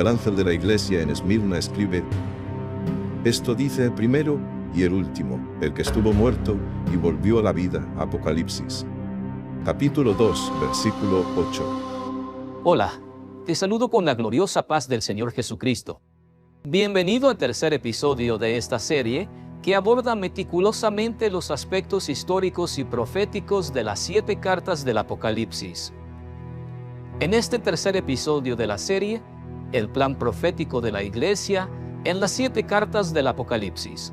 al ángel de la iglesia en Esmirna escribe: esto dice el primero y el último, el que estuvo muerto y volvió a la vida. Apocalipsis. Capítulo 2, versículo 8. Hola, te saludo con la gloriosa paz del Señor Jesucristo. Bienvenido al tercer episodio de esta serie que aborda meticulosamente los aspectos históricos y proféticos de las 7 cartas del Apocalipsis. En este tercer episodio de la serie, el plan profético de la Iglesia en las 7 cartas del Apocalipsis.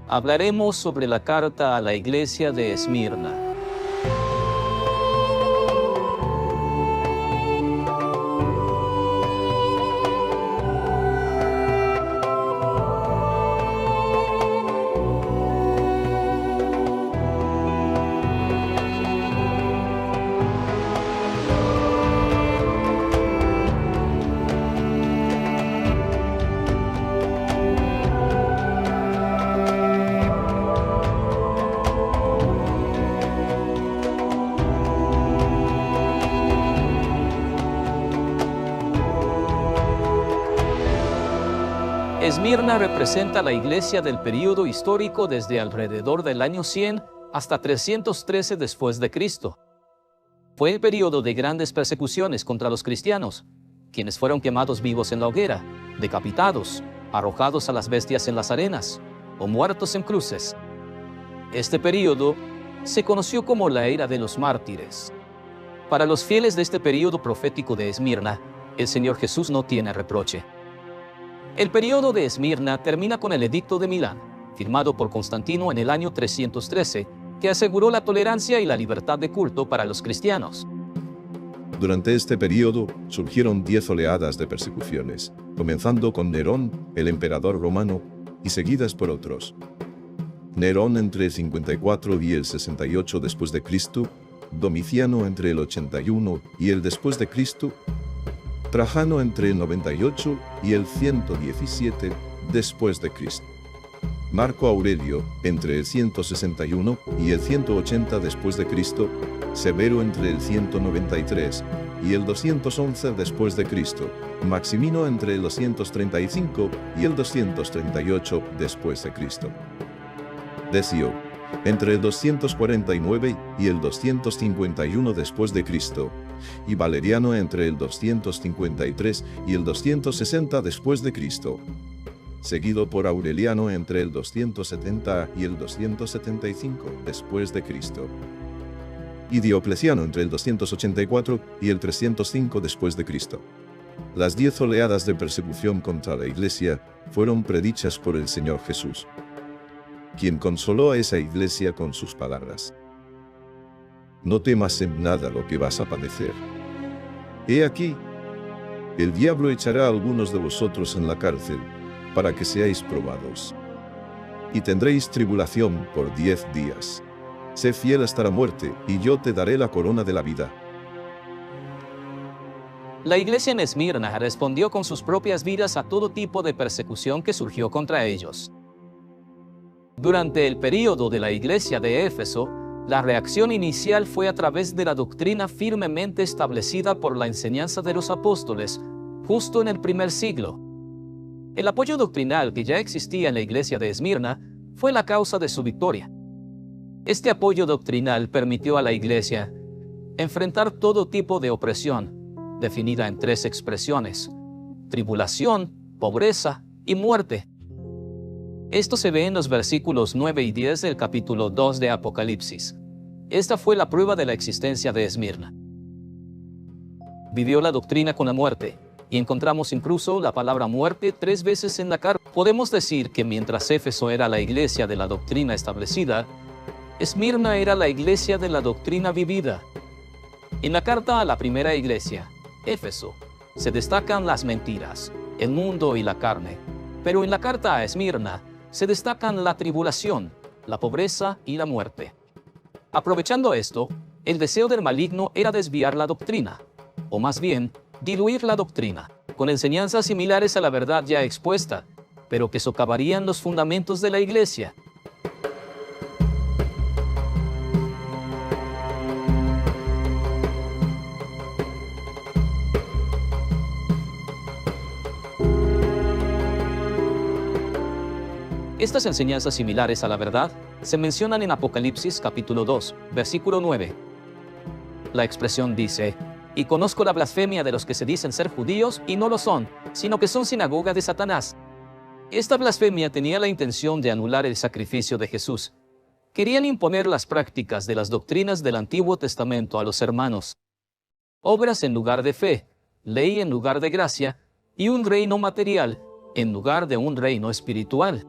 Hablaremos sobre la carta a la Iglesia de Esmirna. Esmirna representa la iglesia del período histórico desde alrededor del año 100 hasta 313 después de Cristo. Fue el período de grandes persecuciones contra los cristianos, quienes fueron quemados vivos en la hoguera, decapitados, arrojados a las bestias en las arenas o muertos en cruces. Este período se conoció como la era de los mártires. Para los fieles de este período profético de Esmirna, el Señor Jesús no tiene reproche. El período de Esmirna termina con el Edicto de Milán, firmado por Constantino en el año 313, que aseguró la tolerancia y la libertad de culto para los cristianos. Durante este período surgieron 10 oleadas de persecuciones, comenzando con Nerón, el emperador romano, y seguidas por otros. Nerón entre el 54 y el 68 después de Cristo, Domiciano entre el 81 y el después de Cristo, Trajano entre el 98 y el 117 después de Cristo. Marco Aurelio entre el 161 y el 180 después de Cristo, Severo entre el 193 y el 211 después de Cristo, Maximino entre el 235 y el 238 después de Cristo. Decio entre el 249 y el 251 después de Cristo, y Valeriano entre el 253 y el 260 después de Cristo, seguido por Aureliano entre el 270 y el 275 después de Cristo, y Diocleciano entre el 284 y el 305 después de Cristo. Las 10 oleadas de persecución contra la Iglesia fueron predichas por el Señor Jesús, quien consoló a esa iglesia con sus palabras: no temas en nada lo que vas a padecer. He aquí, el diablo echará a algunos de vosotros en la cárcel, para que seáis probados. Y tendréis tribulación por 10 días. Sé fiel hasta la muerte, y yo te daré la corona de la vida. La iglesia en Esmirna respondió con sus propias vidas a todo tipo de persecución que surgió contra ellos. Durante el período de la iglesia de Éfeso, la reacción inicial fue a través de la doctrina firmemente establecida por la enseñanza de los apóstoles, justo en el primer siglo. El apoyo doctrinal que ya existía en la iglesia de Esmirna fue la causa de su victoria. Este apoyo doctrinal permitió a la iglesia enfrentar todo tipo de opresión, definida en 3 expresiones: tribulación, pobreza y muerte. Esto se ve en los versículos 9 y 10 del capítulo 2 de Apocalipsis. Esta fue la prueba de la existencia de Esmirna. Vivió la doctrina con la muerte, y encontramos incluso la palabra muerte 3 veces en la carta. Podemos decir que mientras Éfeso era la iglesia de la doctrina establecida, Esmirna era la iglesia de la doctrina vivida. En la carta a la primera iglesia, Éfeso, se destacan las mentiras, el mundo y la carne, pero en la carta a Esmirna, se destacan la tribulación, la pobreza y la muerte. Aprovechando esto, el deseo del maligno era desviar la doctrina, o más bien, diluir la doctrina, con enseñanzas similares a la verdad ya expuesta, pero que socavarían los fundamentos de la iglesia. Estas enseñanzas similares a la verdad se mencionan en Apocalipsis capítulo 2, versículo 9. La expresión dice: y conozco la blasfemia de los que se dicen ser judíos y no lo son, sino que son sinagoga de Satanás. Esta blasfemia tenía la intención de anular el sacrificio de Jesús. Querían imponer las prácticas de las doctrinas del Antiguo Testamento a los hermanos. Obras en lugar de fe, ley en lugar de gracia, y un reino material en lugar de un reino espiritual.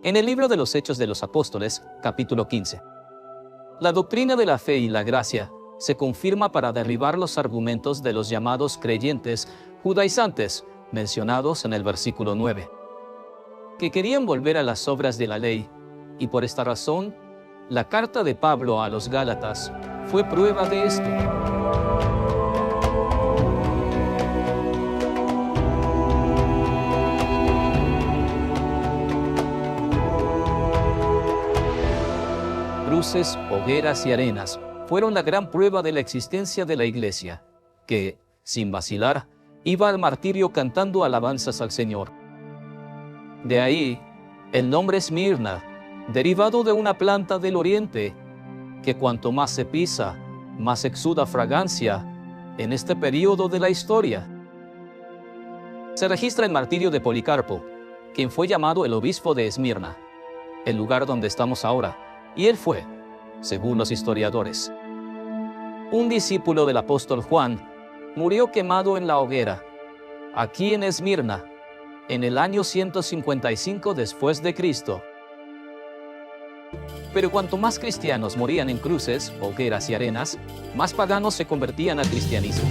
En el libro de los Hechos de los Apóstoles, capítulo 15. La doctrina de la fe y la gracia se confirma para derribar los argumentos de los llamados creyentes judaizantes, mencionados en el versículo 9, que querían volver a las obras de la ley, y por esta razón, la carta de Pablo a los Gálatas fue prueba de esto. Cruces, hogueras y arenas fueron la gran prueba de la existencia de la iglesia, que, sin vacilar, iba al martirio cantando alabanzas al Señor. De ahí, el nombre Esmirna, derivado de una planta del oriente, que cuanto más se pisa, más exuda fragancia en este período de la historia. Se registra el martirio de Policarpo, quien fue llamado el obispo de Esmirna, el lugar donde estamos ahora, y él fue, según los historiadores, un discípulo del apóstol Juan. Murió quemado en la hoguera, aquí en Esmirna, en el año 155 después de Cristo. Pero cuanto más cristianos morían en cruces, hogueras y arenas, más paganos se convertían al cristianismo.